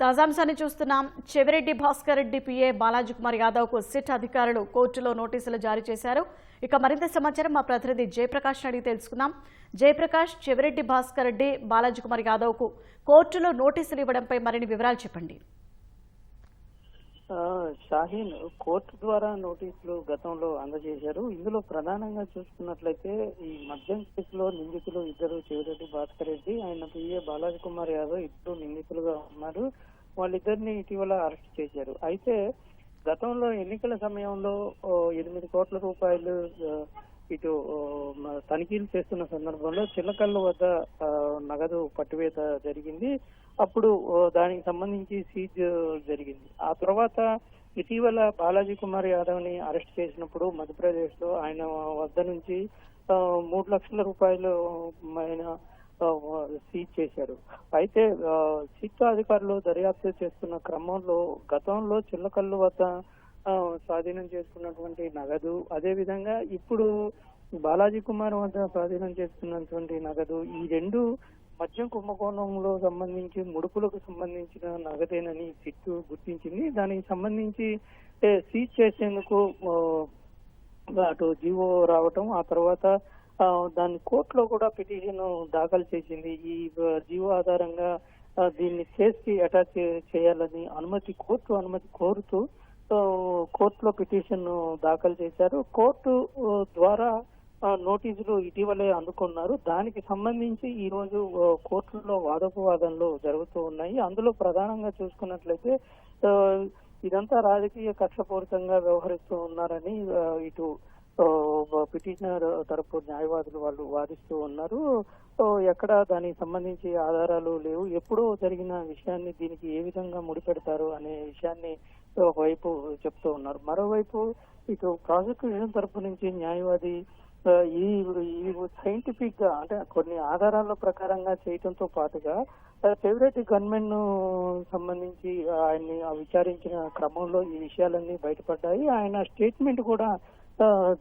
తాజాంశాన్ని చూస్తున్నాం. చెవిరెడ్డి భాస్కర్ రెడ్డి పిఏ బాలాజీ కుమార్ యాదవ్ కు సిట్ అధికారులు కోర్టులో నోటీసులు జారీ చేశారు. ఇక మరింత సమాచారం మా ప్రతినిధి జయప్రకాష్ అడిగి తెలుసుకుందాం. జయప్రకాష్, చెవిరెడ్డి భాస్కర్ రెడ్డి బాలాజీ కుమార్ యాదవ్ కు కోర్టులో నోటీసులు ఇవ్వడంపై మరిన్ని వివరాలు చెప్పండి. షాహీన్ కోర్టు ద్వారా నోటీసులు గతంలో అందజేశారు. ఇందులో ప్రధానంగా చూసుకున్నట్లయితే ఈ మద్యం కేసులో నిందితులు ఇద్దరు, చెవిరెడ్డి భాస్కర్ రెడ్డి, ఆయన పిఏ బాలాజీ కుమార్ యాదవ్ ఇద్దరు నిందితులుగా ఉన్నారు. వాళ్ళిద్దరిని ఇటీవల అరెస్ట్ చేశారు. అయితే గతంలో ఎన్నికల సమయంలో 8 కోట్ల రూపాయలు ఇటు తనిఖీలు చేస్తున్న సందర్భంలో చిల్లకల్లు వద్ద నగదు పట్టువేత జరిగింది. అప్పుడు దానికి సంబంధించి సీజ్ జరిగింది. ఆ తర్వాత ఇటీవల బాలాజీ కుమార్ యాదవ్ ని అరెస్ట్ చేసినప్పుడు మధ్యప్రదేశ్ లో ఆయన వద్ద నుంచి 3 లక్షల రూపాయలు ఆయన సీజ్ చేశారు. అయితే సిట్ అధికారులు దర్యాప్తు చేస్తున్న క్రమంలో గతంలో చిల్లకల్లు వద్ద స్వాధీనం చేసుకున్నటువంటి నగదు, అదే విధంగా ఇప్పుడు బాలాజీ కుమార్ వద్ద స్వాధీనం చేసుకున్నటువంటి నగదు, ఈ రెండు మద్యం కుంభకోణంలో సంబంధించి ముడుపులకు సంబంధించిన నగదేనని సిట్ గుర్తించింది. దానికి సంబంధించి సీజ్ చేసేందుకు అటు జీవో రావటం, ఆ తర్వాత దాన్ని కోర్టులో కూడా పిటిషన్ దాఖలు చేసింది. ఈ జీవో ఆధారంగా దీన్ని కేసుకి అటాచ్ చేయాలని కోర్టు అనుమతి కోరుతూ కోర్టులో పిటిషన్ దాఖలు చేశారు. కోర్టు ద్వారా నోటీసులు ఇటీవలే అందుకున్నారు. దానికి సంబంధించి ఈ రోజు కోర్టులో వాదోపవాదనలు జరుగుతూ ఉన్నాయి. అందులో ప్రధానంగా చూసుకున్నట్లయితే ఇదంతా రాజకీయ కక్షపూరితంగా వ్యవహరిస్తూ ఉన్నారని ఇటు పిటిషనర్ తరపు న్యాయవాదులు వాళ్ళు వాదిస్తూ ఉన్నారు. ఎక్కడ దానికి సంబంధించి ఆధారాలు లేవు, ఎప్పుడో జరిగిన విషయాన్ని దీనికి ఏ విధంగా ముడిపెడతారు అనే విషయాన్ని ఒకవైపు చెప్తూ ఉన్నారు. మరోవైపు ఇటు ప్రాసిక్యూషన్ తరపు నుంచి న్యాయవాది ఈ సైంటిఫిక్ గా అంటే కొన్ని ఆధారాల ప్రకారంగా చేయడంతో పాటుగా చెవిరెడ్డి గన్మెన్ ను సంబంధించి ఆయన్ని విచారించిన క్రమంలో ఈ విషయాలన్నీ బయటపడ్డాయి. ఆయన స్టేట్మెంట్ కూడా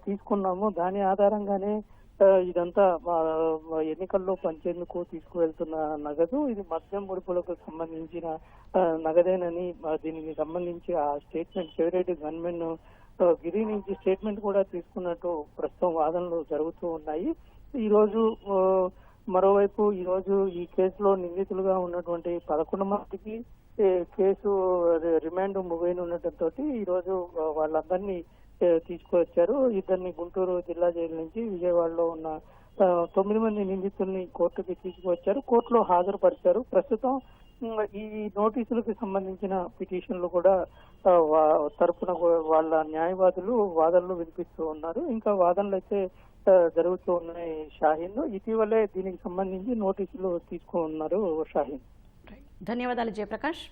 తీసుకున్నాము. దాని ఆధారంగానే ఇదంతా ఎన్నికల్లో పంచేందుకు తీసుకువెళ్తున్న నగదు, ఇది మద్యం ముడుపులకు సంబంధించిన నగదేనని దీనికి సంబంధించి ఆ స్టేట్మెంట్ చెవిరెడ్డి గన్మెన్ గిరి నుంచి స్టేట్మెంట్ కూడా తీసుకున్నట్టు ప్రస్తుతం వాదనలు జరుగుతూ ఉన్నాయి. ఈ రోజు మరోవైపు ఈ రోజు ఈ కేసులో నిందితులుగా ఉన్నటువంటి 11 మందికి కేసు రిమాండ్ ముగియనుండటంతో ఈ రోజు వాళ్ళందరినీ తీసుకువచ్చారు. ఇద్దరిని గుంటూరు జిల్లా జైలు నుంచి విజయవాడలో ఉన్న 9 మంది నిందితుల్ని కోర్టుకి తీసుకువచ్చారు. కోర్టులో హాజరుపరిచారు. ప్రస్తుతం ఈ నోటీసులకు సంబంధించిన పిటిషన్లు కూడా తరపున వాళ్ళ న్యాయవాదులు వాదనలు వినిపిస్తూ ఉన్నారు. ఇంకా వాదనలు అయితే జరుగుతూ ఉన్నాయి. షాహీన్ ఇటీవలే దీనికి సంబంధించి నోటీసులు తీసుకున్నారు. షాహీన్, ధన్యవాదాలు జయప్రకాష్.